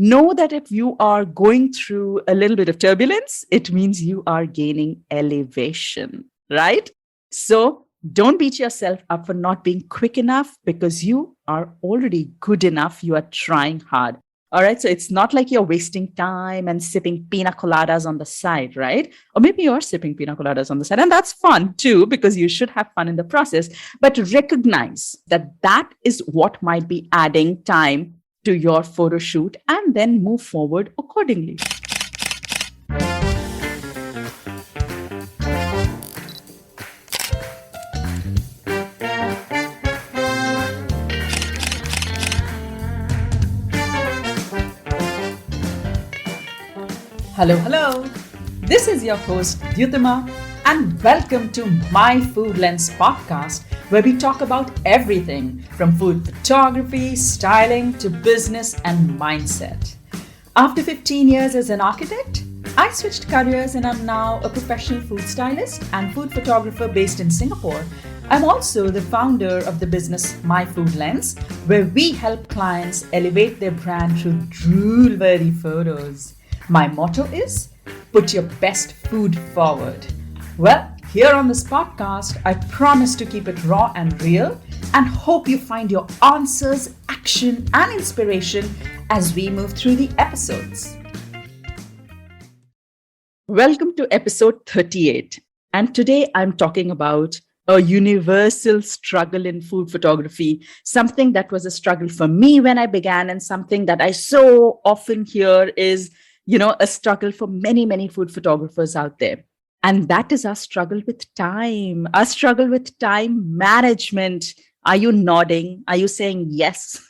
know that if you are going through a little bit of turbulence, it means you are gaining elevation, right? So don't beat yourself up for not being quick enough because you are already good enough. You are trying hard. All right. So it's not like you're wasting time and sipping pina coladas on the side, right? Or maybe you're sipping pina coladas on the side. And that's fun too, because you should have fun in the process. But recognize that that is what might be adding time to your photo shoot and then move forward accordingly. Hello, hello. This is your host, Dyutima, and welcome to My Food Lens podcast, where we talk about everything from food photography, styling to business and mindset. After 15 years as an architect, I switched careers and I'm now a professional food stylist and food photographer based in Singapore. I'm also the founder of the business My Food Lens, where we help clients elevate their brand through drool-worthy photos. My motto is, put your best food forward. Well, here on this podcast, I promise to keep it raw and real and hope you find your answers, action, and inspiration as we move through the episodes. Welcome to episode 38. And today I'm talking about a universal struggle in food photography, something that was a struggle for me when I began and something that I so often hear is a struggle for many, many food photographers out there. And that is our struggle with time, our struggle with time management. Are you nodding? Are you saying yes?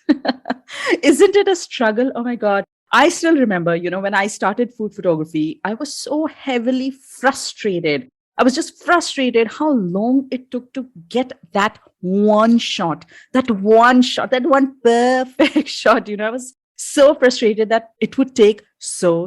Isn't it a struggle? Oh my God. I still remember, when I started food photography, I was so heavily frustrated. I was just frustrated how long it took to get that one shot, that one perfect shot. I was so frustrated that it would take so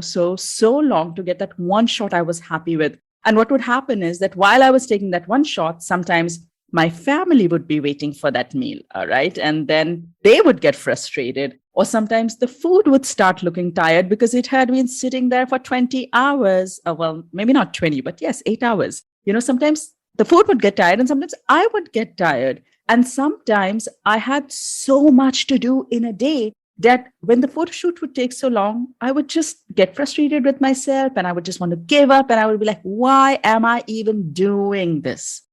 long to get that one shot I was happy with. And what would happen is that while I was taking that one shot, sometimes my family would be waiting for that meal, all right? And then they would get frustrated. Or sometimes the food would start looking tired because it had been sitting there for 20 hours. Well, maybe not 20, but yes, 8 hours. Sometimes the food would get tired and sometimes I would get tired. And sometimes I had so much to do in a day that when the photo shoot would take so long, I would just get frustrated with myself and I would just want to give up and I would be like, why am I even doing this?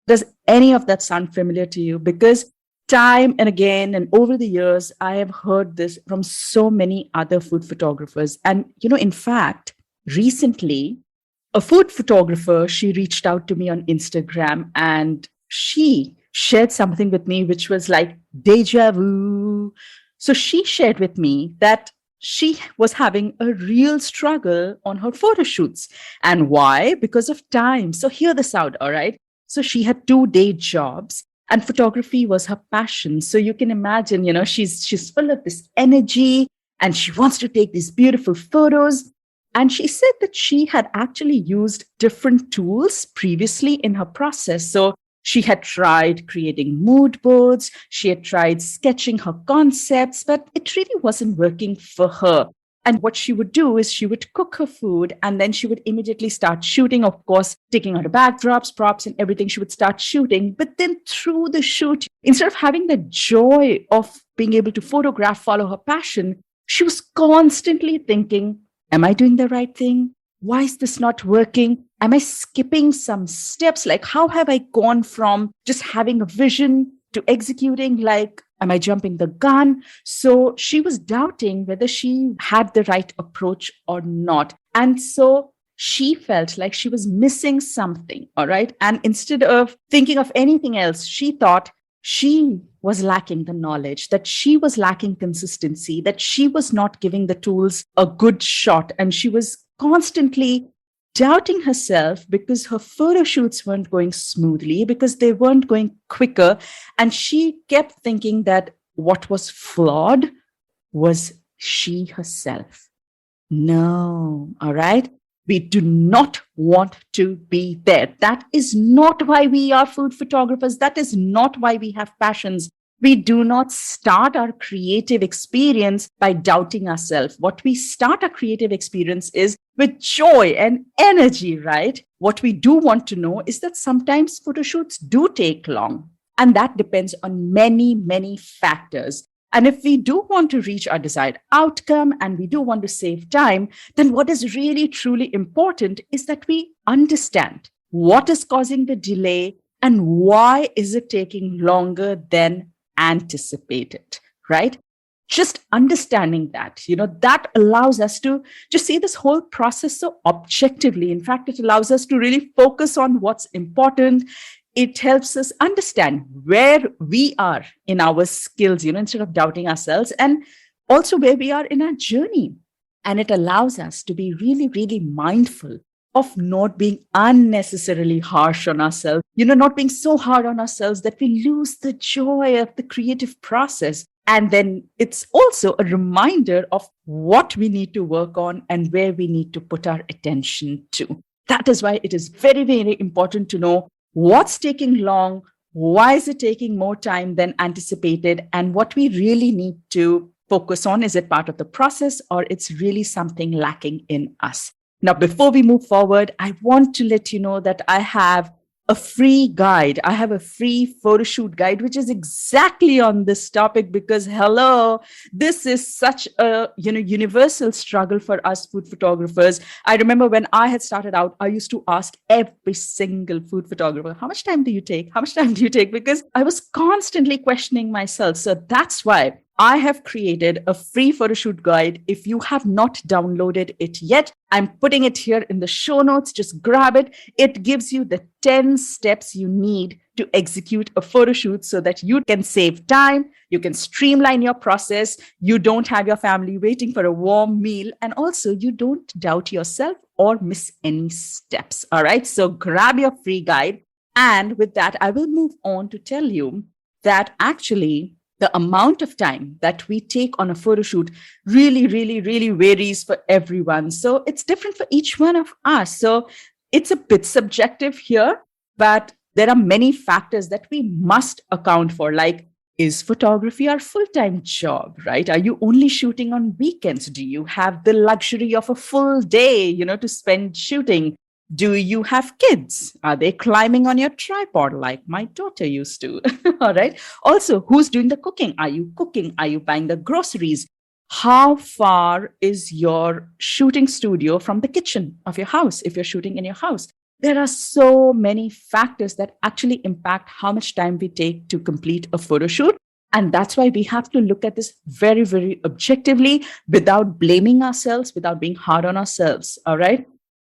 Does any of that sound familiar to you? Because time and again and over the years, I have heard this from so many other food photographers. And, in fact, recently, a food photographer, she reached out to me on Instagram and she shared something with me, which was like deja vu. So she shared with me that she was having a real struggle on her photo shoots. And why? Because of time. So hear this out, all right? So she had 2-day jobs and photography was her passion. So you can imagine, she's full of this energy and she wants to take these beautiful photos. And she said that she had actually used different tools previously in her process. So she had tried creating mood boards. She had tried sketching her concepts, but it really wasn't working for her. And what she would do is she would cook her food and then she would immediately start shooting, of course, taking out the backdrops, props and everything. She would start shooting. But then through the shoot, instead of having the joy of being able to photograph, follow her passion, she was constantly thinking, am I doing the right thing? Why is this not working? Am I skipping some steps? Like, how have I gone from just having a vision to executing? Like, am I jumping the gun? So she was doubting whether she had the right approach or not. And so she felt like she was missing something. All right. And instead of thinking of anything else, she thought she was lacking the knowledge, that she was lacking consistency, that she was not giving the tools a good shot. And she was constantly doubting herself because her photo shoots weren't going smoothly, because they weren't going quicker. And she kept thinking that what was flawed was she herself. No, all right? We do not want to be there. That is not why we are food photographers. That is not why we have passions. We do not start our creative experience by doubting ourselves. What we start our creative experience is with joy and energy, right? What we do want to know is that sometimes photo shoots do take long, and that depends on many, many factors. And if we do want to reach our desired outcome and we do want to save time, then what is really, truly important is that we understand what is causing the delay and why is it taking longer than anticipated, right? Just understanding that, that allows us to see this whole process so objectively. In fact, it allows us to really focus on what's important. It helps us understand where we are in our skills, instead of doubting ourselves, and also where we are in our journey. And it allows us to be really, really mindful of not being unnecessarily harsh on ourselves, not being so hard on ourselves that we lose the joy of the creative process. And then it's also a reminder of what we need to work on and where we need to put our attention to. That is why it is very, very important to know what's taking long, why is it taking more time than anticipated, and what we really need to focus on. Is it part of the process or it's really something lacking in us? Now, before we move forward, I want to let you know that I have a free guide. I have a free photo shoot guide, which is exactly on this topic because, hello, this is such a universal struggle for us food photographers. I remember when I had started out, I used to ask every single food photographer, how much time do you take? How much time do you take? Because I was constantly questioning myself. So that's why I have created a free photoshoot guide. If you have not downloaded it yet, I'm putting it here in the show notes. Just grab it. It gives you the 10 steps you need to execute a photoshoot so that you can save time, you can streamline your process, you don't have your family waiting for a warm meal, and also you don't doubt yourself or miss any steps. All right, so grab your free guide. And with that, I will move on to tell you that actually the amount of time that we take on a photo shoot really, really, really varies for everyone. So it's different for each one of us. So it's a bit subjective here, but there are many factors that we must account for, like, is photography our full-time job, right? Are you only shooting on weekends? Do you have the luxury of a full day, to spend shooting? Do you have kids? Are they climbing on your tripod like my daughter used to? All right. Also, who's doing the cooking? Are you cooking? Are you buying the groceries? How far is your shooting studio from the kitchen of your house if you're shooting in your house? There are so many factors that actually impact how much time we take to complete a photo shoot. And that's why we have to look at this very, very objectively without blaming ourselves, without being hard on ourselves. All right.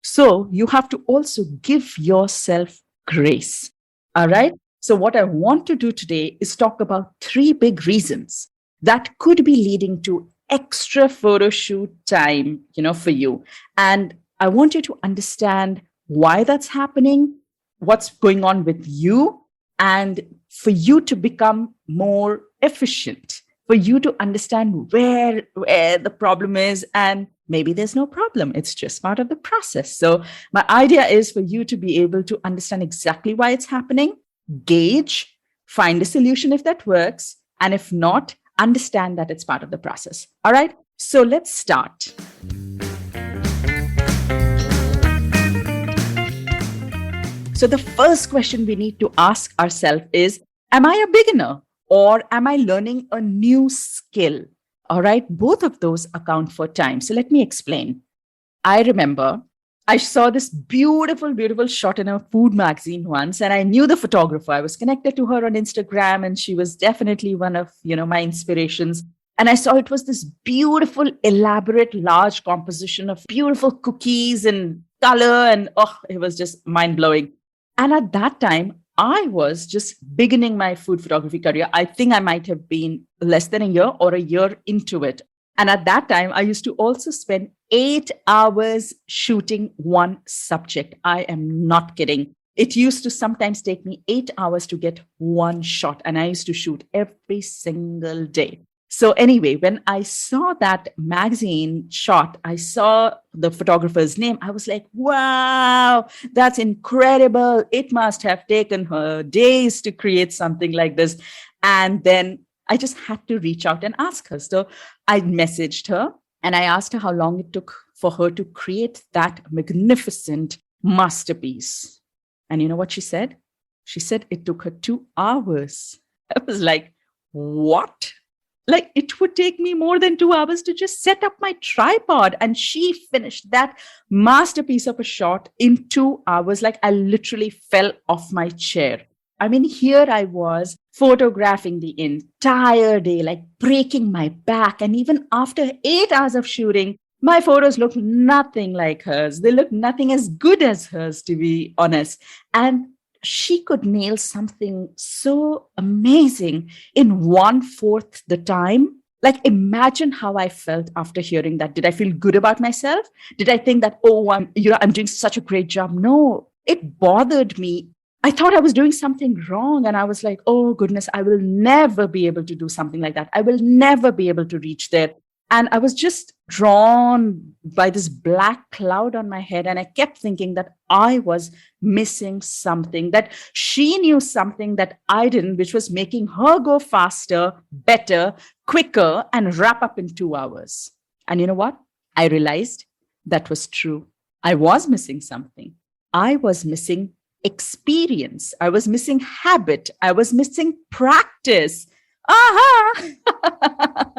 So you have to also give yourself grace. All right. So what I want to do today is talk about 3 big reasons that could be leading to extra photo shoot time, for you. And I want you to understand why that's happening, what's going on with you, and for you to become more efficient, for you to understand where the problem is, and maybe there's no problem. It's just part of the process. So my idea is for you to be able to understand exactly why it's happening, gauge, find a solution if that works, and if not, understand that it's part of the process. All right, so let's start. So the first question we need to ask ourselves is, am I a beginner or am I learning a new skill? All right, both of those account for time. So let me explain. I remember I saw this beautiful, beautiful shot in a food magazine once, and I knew the photographer. I was connected to her on Instagram, and she was definitely one of, my inspirations. And I saw it was this beautiful, elaborate, large composition of beautiful cookies and color, and it was just mind-blowing. And at that time, I was just beginning my food photography career. I think I might have been less than a year or a year into it. And at that time, I used to also spend 8 hours shooting one subject. I am not kidding. It used to sometimes take me 8 hours to get one shot, and I used to shoot every single day. So anyway, when I saw that magazine shot, I saw the photographer's name. I was like, wow, that's incredible. It must have taken her days to create something like this. And then I just had to reach out and ask her. So I messaged her and I asked her how long it took for her to create that magnificent masterpiece. And you know what she said? She said it took her 2 hours. I was like, what? Like, it would take me more than 2 hours to just set up my tripod. And she finished that masterpiece of a shot in 2 hours. Like, I literally fell off my chair. I mean, here I was photographing the entire day, like breaking my back. And even after 8 hours of shooting, my photos look nothing like hers. They look nothing as good as hers, to be honest. And she could nail something so amazing in 1/4 the time. Like, imagine how I felt after hearing that. Did I feel good about myself? Did I think that, oh, I'm doing such a great job? No, it bothered me. I thought I was doing something wrong. And I was like, oh, goodness, I will never be able to do something like that. I will never be able to reach there. And I was just drawn by this black cloud on my head. And I kept thinking that I was missing something, that she knew something that I didn't, which was making her go faster, better, quicker, and wrap up in 2 hours. And you know what? I realized that was true. I was missing something. I was missing experience. I was missing habit. I was missing practice. Aha!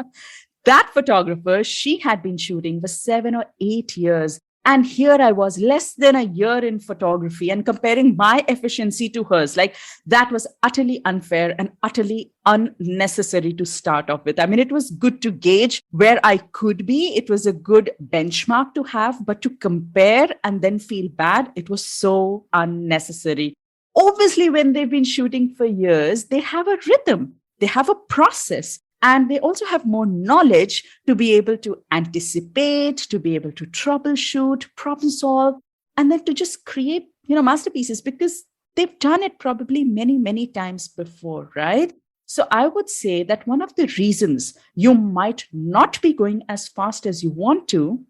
That photographer, she had been shooting for 7 or 8 years. And here I was, less than a year in photography, and comparing my efficiency to hers. Like, that was utterly unfair and utterly unnecessary to start off with. I mean, it was good to gauge where I could be. It was a good benchmark to have, but to compare and then feel bad, it was so unnecessary. Obviously, when they've been shooting for years, they have a rhythm, they have a process. And they also have more knowledge to be able to anticipate, to be able to troubleshoot, problem solve, and then to just create, masterpieces, because they've done it probably many, many times before, right? So I would say that one of the reasons you might not be going as fast as you want to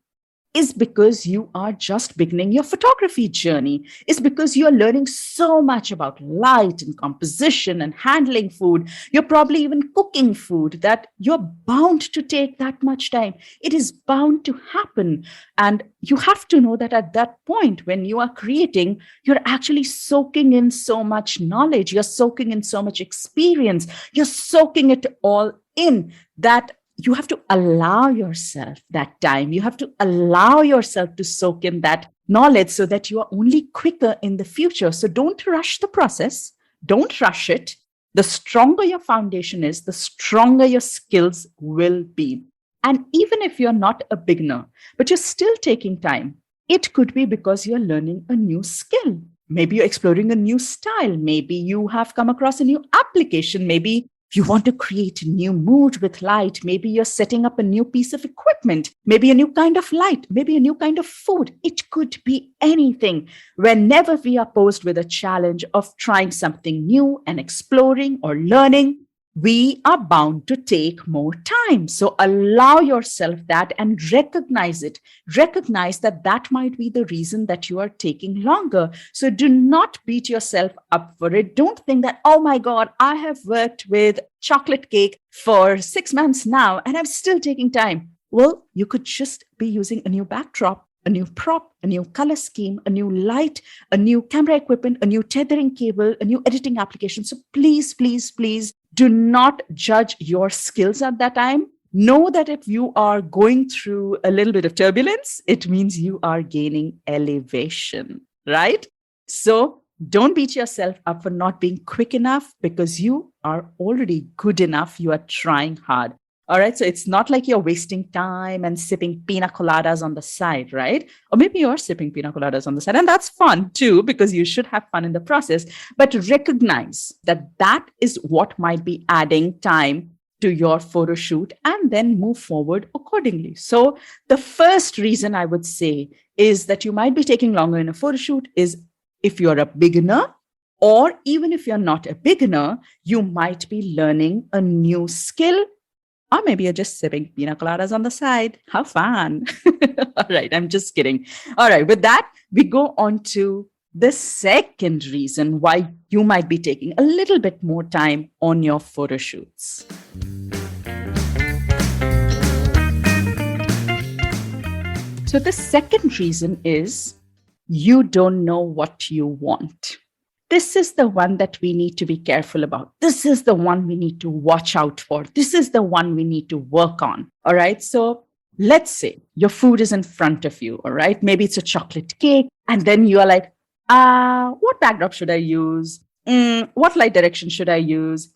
is because you are just beginning your photography journey. It's because you're learning so much about light and composition and handling food. You're probably even cooking food, that you're bound to take that much time. It is bound to happen. And you have to know that at that point, when you are creating, you're actually soaking in so much knowledge. You're soaking in so much experience. You're soaking it all in, that you have to allow yourself that time. You have to allow yourself to soak in that knowledge so that you are only quicker in the future. So don't rush the process. Don't rush it. The stronger your foundation is, the stronger your skills will be. And even if you're not a beginner, but you're still taking time, it could be because you're learning a new skill. Maybe you're exploring a new style. Maybe you have come across a new application. Maybe you want to create a new mood with light. Maybe you're setting up a new piece of equipment, maybe a new kind of light, maybe a new kind of food. It could be anything. Whenever we are posed with a challenge of trying something new and exploring or learning, we are bound to take more time. So allow yourself that and recognize it. Recognize that that might be the reason that you are taking longer. So do not beat yourself up for it. Don't think that, oh my God, I have worked with chocolate cake for 6 months now and I'm still taking time. Well, you could just be using a new backdrop, a new prop, a new color scheme, a new light, a new camera equipment, a new tethering cable, a new editing application. So please, please, please do not judge your skills at that time. Know that if you are going through a little bit of turbulence, it means you are gaining elevation, right? So don't beat yourself up for not being quick enough, because you are already good enough. You are trying hard. All right. So it's not like you're wasting time and sipping pina coladas on the side, right? Or maybe you're sipping pina coladas on the side, and that's fun too, because you should have fun in the process. But recognize that that is what might be adding time to your photo shoot, and then move forward accordingly. So the first reason I would say is that you might be taking longer in a photo shoot is if you're a beginner, or even if you're not a beginner, you might be learning a new skill. Or maybe you're just sipping pina coladas on the side. How fun. All right, I'm just kidding. All right, with that, we go on to the second reason why you might be taking a little bit more time on your photo shoots. So the second reason is you don't know what you want. This is the one that we need to be careful about. This is the one we need to watch out for. This is the one we need to work on. All right. So let's say your food is in front of you. All right. Maybe it's a chocolate cake. And then you are like, what backdrop should I use? What light direction should I use?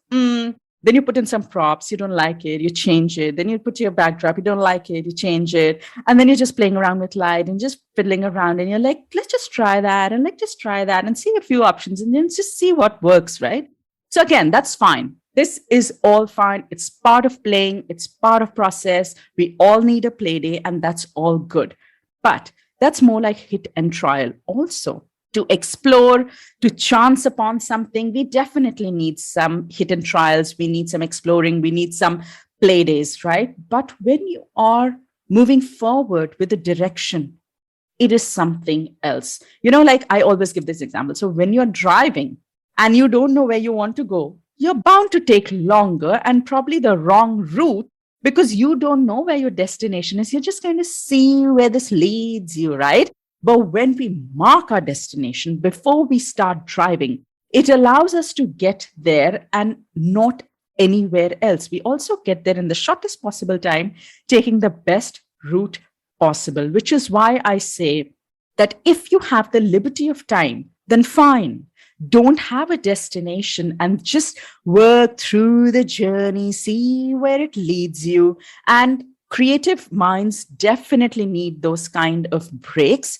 Then you put in some props, you don't like it, you change it. Then you put your backdrop, you don't like it, you change it. And then you're just playing around with light and just fiddling around. And you're like, let's just try that. And let's just try that and see a few options and then just see what works, right? So again, that's fine. This is all fine. It's part of playing. It's part of process. We all need a play day and that's all good. But that's more like hit and trial also. To explore, to chance upon something, we definitely need some hit and trials. We need some exploring. We need some play days, right? But when you are moving forward with a direction, it is something else. Like I always give this example. So when you're driving and you don't know where you want to go, you're bound to take longer and probably the wrong route because you don't know where your destination is. You're just going to see where this leads you, right? But when we mark our destination before we start driving, it allows us to get there and not anywhere else. We also get there in the shortest possible time, taking the best route possible, which is why I say that if you have the liberty of time, then fine. Don't have a destination and just work through the journey, see where it leads you. And creative minds definitely need those kind of breaks,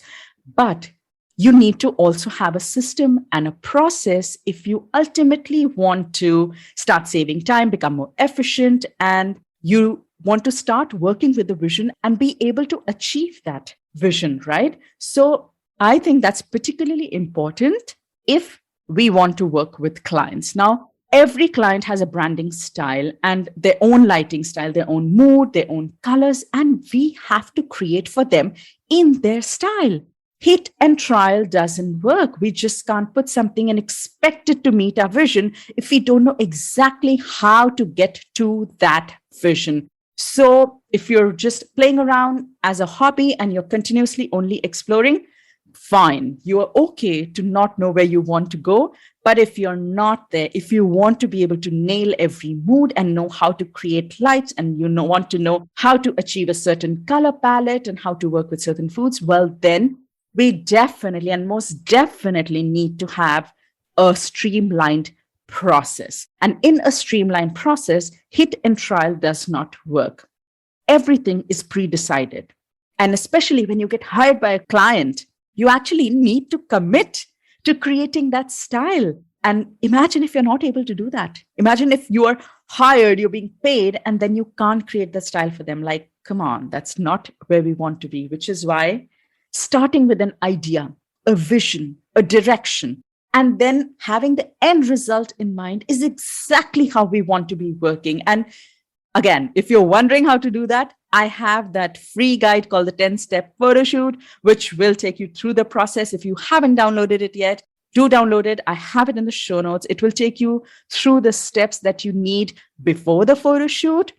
but you need to also have a system and a process if you ultimately want to start saving time, become more efficient, and you want to start working with the vision and be able to achieve that vision, right? So I think that's particularly important if we want to work with clients. Now, every client has a branding style and their own lighting style, their own mood, their own colors, and we have to create for them in their style. Hit and trial doesn't work. We just can't put something and expect it to meet our vision if we don't know exactly how to get to that vision. So if you're just playing around as a hobby and you're continuously only exploring, fine. You are okay to not know where you want to go. But if you're not there, if you want to be able to nail every mood and know how to create lights and want to know how to achieve a certain color palette and how to work with certain foods, well, then we definitely and most definitely need to have a streamlined process. And in a streamlined process, hit and trial does not work. Everything is pre-decided. And especially when you get hired by a client, you actually need to commit to creating that style. And imagine if you're not able to do that. Imagine if you're hired, you're being paid, and then you can't create the style for them. Like, come on, that's not where we want to be, which is why starting with an idea, a vision, a direction, and then having the end result in mind is exactly how we want to be working. And again, if you're wondering how to do that, I have that free guide called the 10-step photoshoot, which will take you through the process. If you haven't downloaded it yet, do download it. I have it in the show notes. It will take you through the steps that you need before the photo shoot,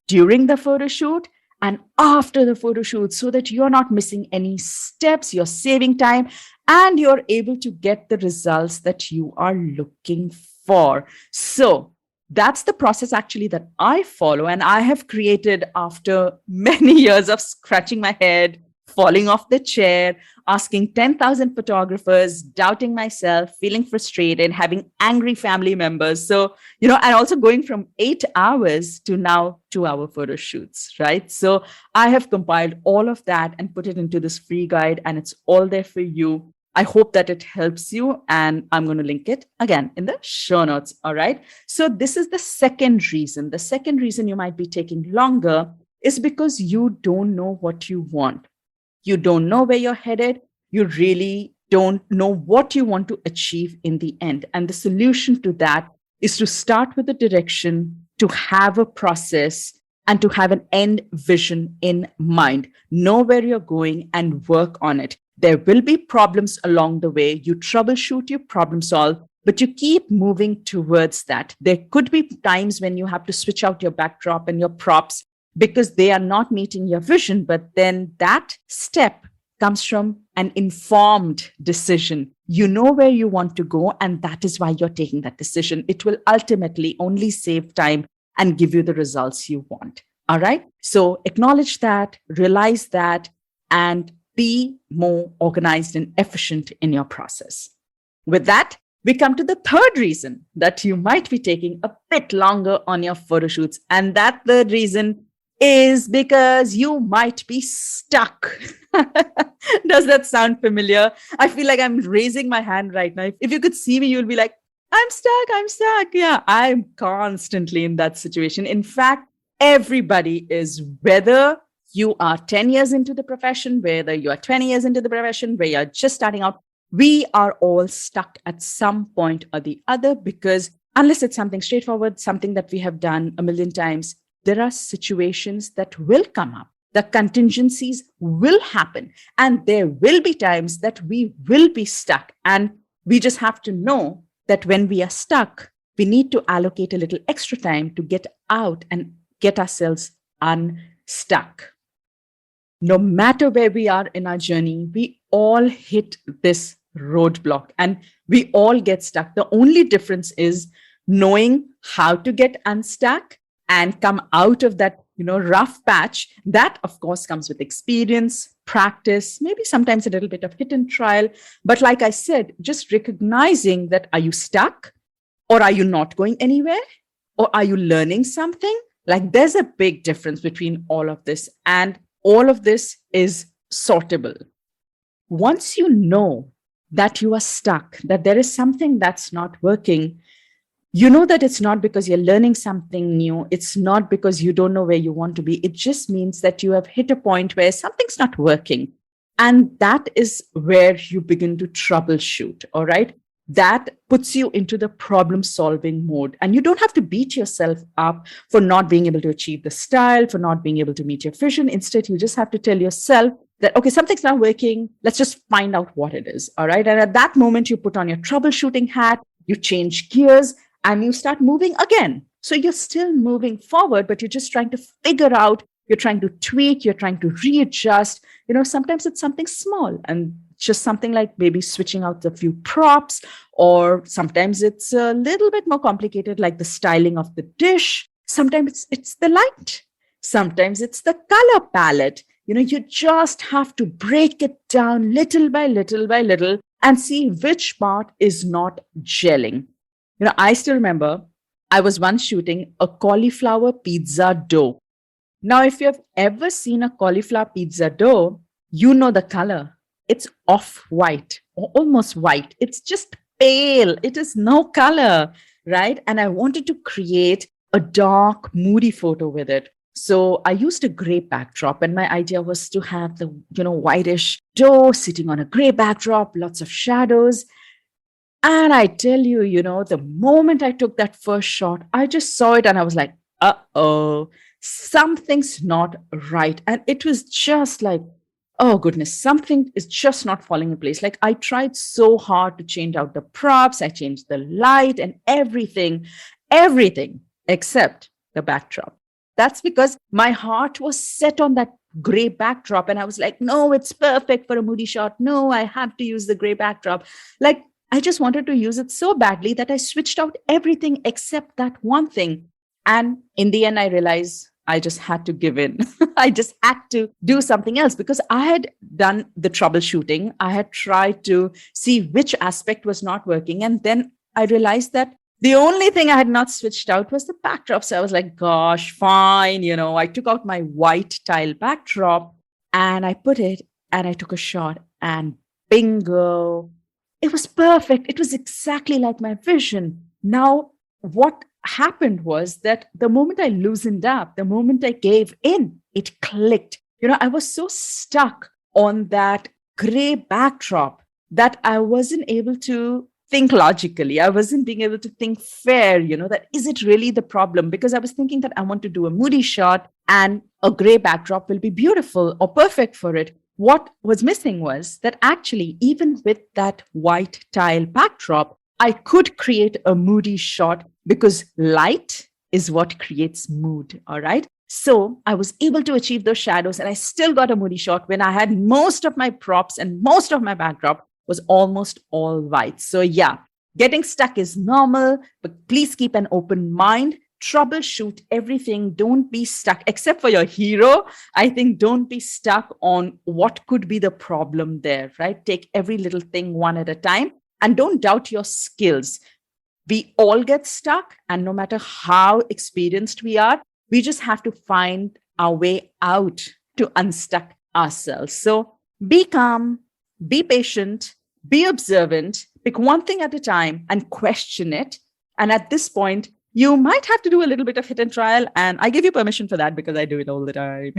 during the photo shoot, and after the photo shoot, so that you're not missing any steps, you're saving time, and you're able to get the results that you are looking for. So that's the process actually that I follow, and I have created after many years of scratching my head, falling off the chair, asking 10,000 photographers, doubting myself, feeling frustrated, having angry family members. So, and also going from 8 hours to now 2-hour photo shoots, right? So I have compiled all of that and put it into this free guide, and it's all there for you. I hope that it helps you, and I'm going to link it again in the show notes. All right. So this is the second reason. The second reason you might be taking longer is because you don't know what you want. You don't know where you're headed. You really don't know what you want to achieve in the end. And the solution to that is to start with a direction, to have a process, and to have an end vision in mind. Know where you're going and work on it. There will be problems along the way. You troubleshoot, you problem solve, but you keep moving towards that. There could be times when you have to switch out your backdrop and your props, because they are not meeting your vision. But then that step comes from an informed decision. You know where you want to go, and that is why you're taking that decision. It will ultimately only save time and give you the results you want. All right. So acknowledge that, realize that, and be more organized and efficient in your process. With that, we come to the third reason that you might be taking a bit longer on your photo shoots. And that third reason is because you might be stuck. Does that sound familiar? I feel like I'm raising my hand right now. If you could see me, you'll be like, I'm stuck, I'm stuck. Yeah, I'm constantly in that situation. In fact, everybody is, whether you are 10 years into the profession, whether you are 20 years into the profession, where you're just starting out, we are all stuck at some point or the other, because unless it's something straightforward, something that we have done a million times, there are situations that will come up. The contingencies will happen, and there will be times that we will be stuck. And we just have to know that when we are stuck, we need to allocate a little extra time to get out and get ourselves unstuck. No matter where we are in our journey, we all hit this roadblock and we all get stuck. The only difference is knowing how to get unstuck and come out of that, rough patch. That, of course, comes with experience, practice, maybe sometimes a little bit of hit and trial. But like I said, just recognizing that, are you stuck, or are you not going anywhere, or are you learning something? Like, there's a big difference between all of this, and all of this is sortable. Once you know that you are stuck, that there is something that's not working, you know that it's not because you're learning something new. It's not because you don't know where you want to be. It just means that you have hit a point where something's not working. And that is where you begin to troubleshoot. All right. That puts you into the problem solving mode. And you don't have to beat yourself up for not being able to achieve the style, for not being able to meet your vision. Instead, you just have to tell yourself that, okay, something's not working. Let's just find out what it is. All right. And at that moment, you put on your troubleshooting hat, you change gears, and you start moving again. So you're still moving forward, but you're just trying to figure out, you're trying to tweak, you're trying to readjust. Sometimes it's something small and just something like maybe switching out a few props, or sometimes it's a little bit more complicated, like the styling of the dish. Sometimes it's the light. Sometimes it's the color palette. You just have to break it down little by little by little and see which part is not gelling. I still remember I was once shooting a cauliflower pizza dough. Now, if you have ever seen a cauliflower pizza dough, you know the color. It's off-white or almost white. It's just pale. It is no color, right? And I wanted to create a dark, moody photo with it. So I used a gray backdrop, and my idea was to have the, whitish dough sitting on a gray backdrop, lots of shadows. And I tell you, the moment I took that first shot, I just saw it and I was like, uh-oh, something's not right. And it was just like, oh goodness, something is just not falling in place. Like, I tried so hard to change out the props. I changed the light and everything except the backdrop. That's because my heart was set on that gray backdrop. And I was like, no, it's perfect for a moody shot. No, I have to use the gray backdrop. Like, I just wanted to use it so badly that I switched out everything except that one thing. And in the end, I realized I just had to give in. I just had to do something else, because I had done the troubleshooting. I had tried to see which aspect was not working. And then I realized that the only thing I had not switched out was the backdrop. So I was like, gosh, fine. I took out my white tile backdrop and I put it and I took a shot, and bingo. It was perfect. It was exactly like my vision. Now, what happened was that the moment I loosened up, the moment I gave in, it clicked. I was so stuck on that gray backdrop that I wasn't able to think logically. I wasn't being able to think fair, that is it really the problem? Because I was thinking that I want to do a moody shot and a gray backdrop will be beautiful or perfect for it. What was missing was that actually, even with that white tile backdrop, I could create a moody shot, because light is what creates mood. All right. So I was able to achieve those shadows, and I still got a moody shot when I had most of my props and most of my backdrop was almost all white. So yeah, getting stuck is normal, but please keep an open mind. Troubleshoot everything. Don't be stuck, except for your hero. I think don't be stuck on what could be the problem there, right? Take every little thing one at a time and don't doubt your skills. We all get stuck, and no matter how experienced we are, we just have to find our way out to unstuck ourselves. So be calm, be patient, be observant, pick one thing at a time and question it. And at this point, you might have to do a little bit of hit and trial. And I give you permission for that because I do it all the time.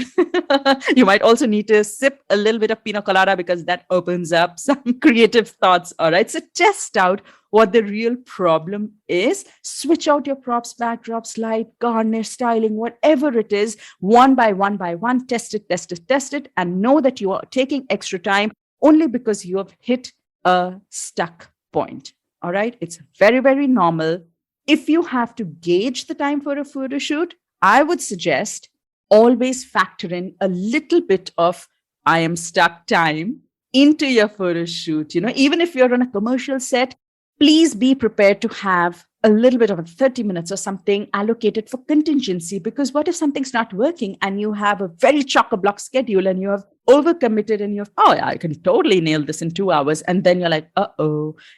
You might also need to sip a little bit of pina colada because that opens up some creative thoughts. All right. So test out what the real problem is. Switch out your props, backdrops, light, garnish, styling, whatever it is, one by one, test it, and know that you are taking extra time only because you have hit a stuck point. All right. It's very, very normal. If you have to gauge the time for a photo shoot, I would suggest always factor in a little bit of I am stuck time into your photo shoot. Even if you're on a commercial set, please be prepared to have a little bit of 30 minutes or something allocated for contingency, because what if something's not working and you have a very chock-a-block schedule and you have overcommitted and I can totally nail this in 2 hours. And then you're like,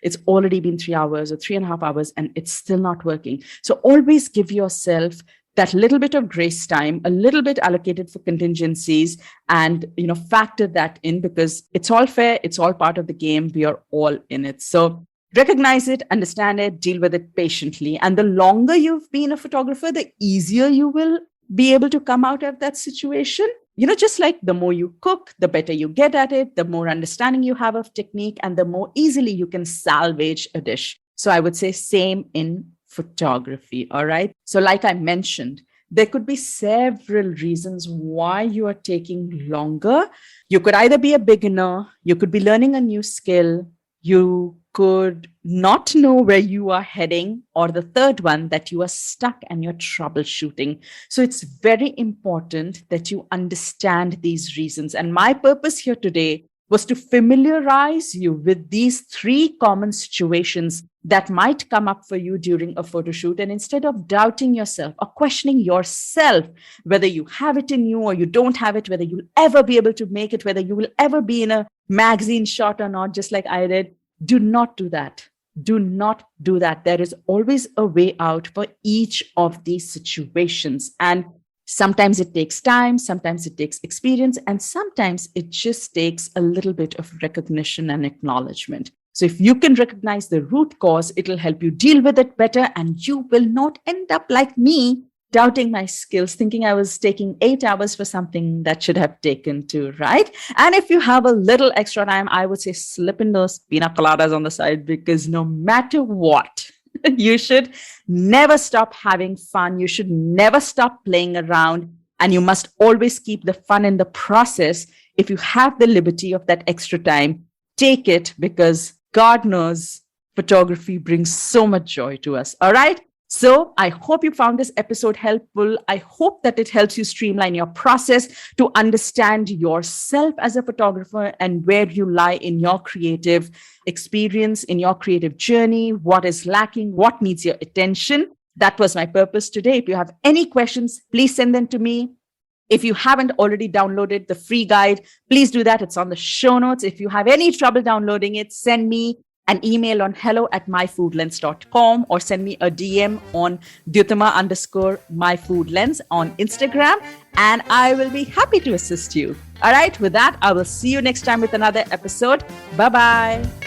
it's already been 3 hours or 3.5 hours and it's still not working. So always give yourself that little bit of grace time, a little bit allocated for contingencies, and factor that in, because it's all fair. It's all part of the game. We are all in it. So recognize it, understand it, deal with it patiently. And the longer you've been a photographer, the easier you will be able to come out of that situation. Just like the more you cook, the better you get at it, the more understanding you have of technique, and the more easily you can salvage a dish. So I would say same in photography. All right. So like I mentioned, there could be several reasons why you are taking longer. You could either be a beginner, you could be learning a new skill, you could not know where you are heading, or the third one, that you are stuck and you're troubleshooting. So it's very important that you understand these reasons. And my purpose here today was to familiarize you with these 3 common situations that might come up for you during a photo shoot. And instead of doubting yourself or questioning yourself, whether you have it in you or you don't have it, whether you'll ever be able to make it, whether you will ever be in a magazine shot or not, just like I did, do not do that. Do not do that. There is always a way out for each of these situations. And sometimes it takes time, sometimes it takes experience, and sometimes it just takes a little bit of recognition and acknowledgement. So if you can recognize the root cause, it'll help you deal with it better, and you will not end up like me, doubting my skills, thinking I was taking 8 hours for something that should have taken 2, right? And if you have a little extra time, I would say slip in those pina coladas on the side, because no matter what, you should never stop having fun. You should never stop playing around, and you must always keep the fun in the process. If you have the liberty of that extra time, take it, because God knows photography brings so much joy to us. All right. So I hope you found this episode helpful. I hope that it helps you streamline your process to understand yourself as a photographer and where you lie in your creative experience, in your creative journey, what is lacking, what needs your attention. That was my purpose today. If you have any questions, please send them to me. If you haven't already downloaded the free guide, please do that. It's on the show notes. If you have any trouble downloading it, send me an email on hello@myfoodlens.com or send me a DM on Dyutama_myfoodlens on Instagram, and I will be happy to assist you. All right. With that, I will see you next time with another episode. Bye-bye.